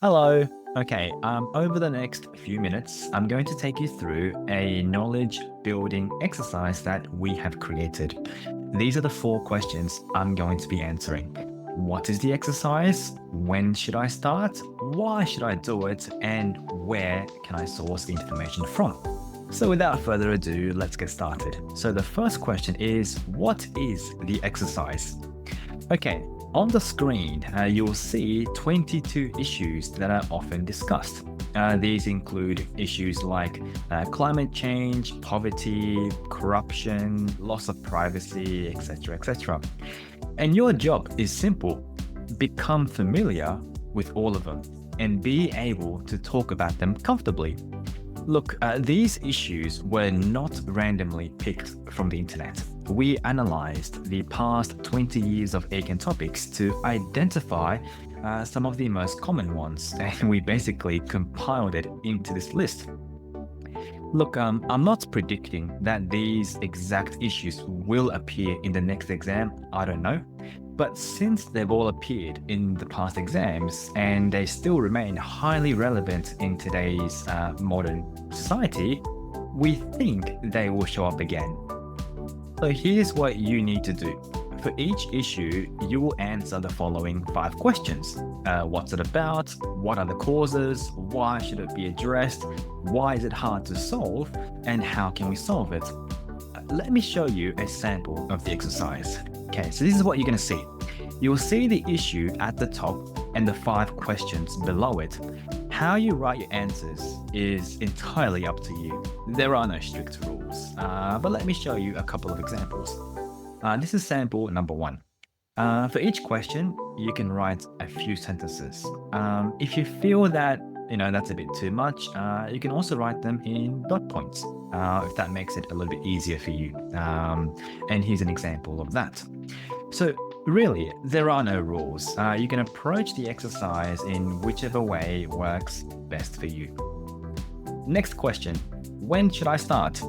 Hello. Okay, over the next few minutes, I'm going to take you through a knowledge building exercise that we have created. These are the four questions I'm going to be answering. What is the exercise? When should I start? Why should I do it? And where can I source the information from? So without further ado, let's get started. So the first question is, what is the exercise? Okay, on the screen, you'll see 22 issues that are often discussed. These include issues like climate change, poverty, corruption, loss of privacy, etc., etc. And your job is simple. Become familiar with all of them and be able to talk about them comfortably. Look, these issues were not randomly picked from the internet. We analyzed the past 20 years of Aiken topics to identify some of the most common ones, and we basically compiled it into this list. Look, I'm not predicting that these exact issues will appear in the next exam, I don't know. But since they've all appeared in the past exams and they still remain highly relevant in today's modern society, we think they will show up again. So here's what you need to do. For each issue, you will answer the following 5 questions. What's it about? What are the causes? Why should it be addressed? Why is it hard to solve? And how can we solve it? Let me show you a sample of the exercise. Okay, so this is what you're going to see. You'll see the issue at the top and the 5 questions below it. How you write your answers is entirely up to you. There are no strict rules, but let me show you a couple of examples. This is sample number 1. For each question, you can write a few sentences. If you feel that that's a bit too much, you can also write them in dot points, if that makes it a little bit easier for you. And here's an example of that. So really, there are no rules. You can approach the exercise in whichever way works best for you. Next question, when should I start?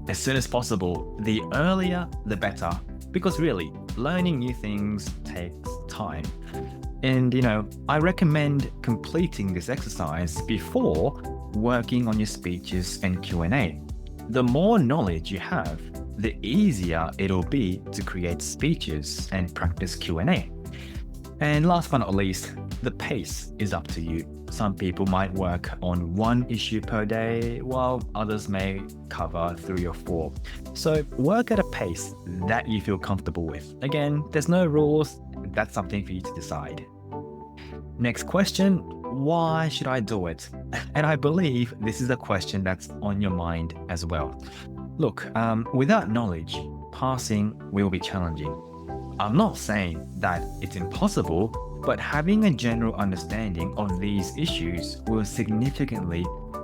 As soon as possible. The earlier, the better. Because really, learning new things takes time. And I recommend completing this exercise before working on your speeches and Q&A. The more knowledge you have, the easier it'll be to create speeches and practice Q&A. And last but not least, the pace is up to you. Some people might work on 1 issue per day, while others may cover 3 or 4. So work at a pace that you feel comfortable with. Again, there's no rules. That's something for you to decide. Next question, why should I do it? And I believe this is a question that's on your mind as well. Look, without knowledge, passing will be challenging. I'm not saying that it's impossible, but having a general understanding of these issues will significantly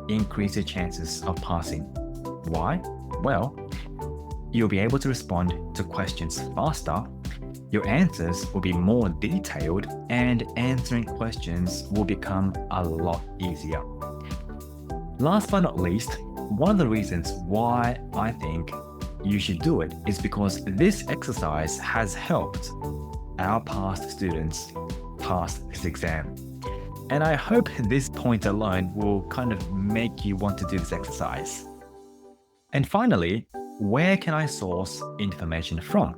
increase your chances of passing. Why? Well, you'll be able to respond to questions faster, your answers will be more detailed, and answering questions will become a lot easier. Last but not least, one of the reasons why I think you should do it is because this exercise has helped our past students pass this exam. And I hope this point alone will kind of make you want to do this exercise. And finally, where can I source information from?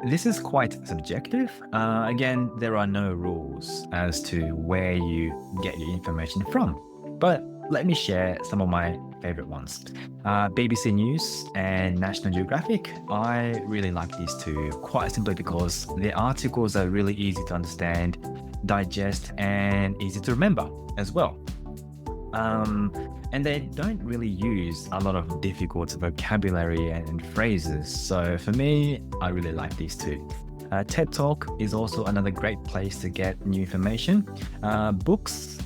This is quite subjective. Again, there are no rules as to where you get your information from. But let me share some of my favorite ones. BBC News and National Geographic, I really like these two, quite simply because their articles are really easy to understand, digest, and easy to remember as well. And they don't really use a lot of difficult vocabulary and phrases. So for me, I really like these two. TED Talk is also another great place to get new information. Books,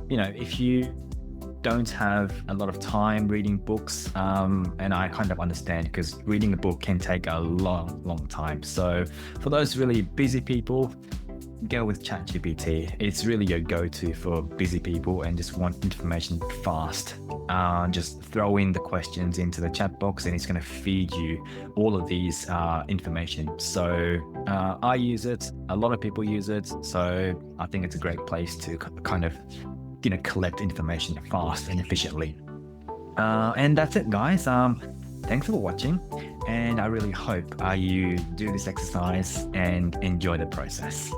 if you don't have a lot of time reading books, and I kind of understand because reading a book can take a long time. So for those really busy people, go with ChatGPT. It's really your go-to for busy people and just want information fast. Just throw in the questions into the chat box and it's going to feed you all of these information. So I use it. A lot of people use it. So I think it's a great place to kind of, collect information fast and efficiently. And that's it, guys. Thanks for watching. And I really hope you do this exercise and enjoy the process.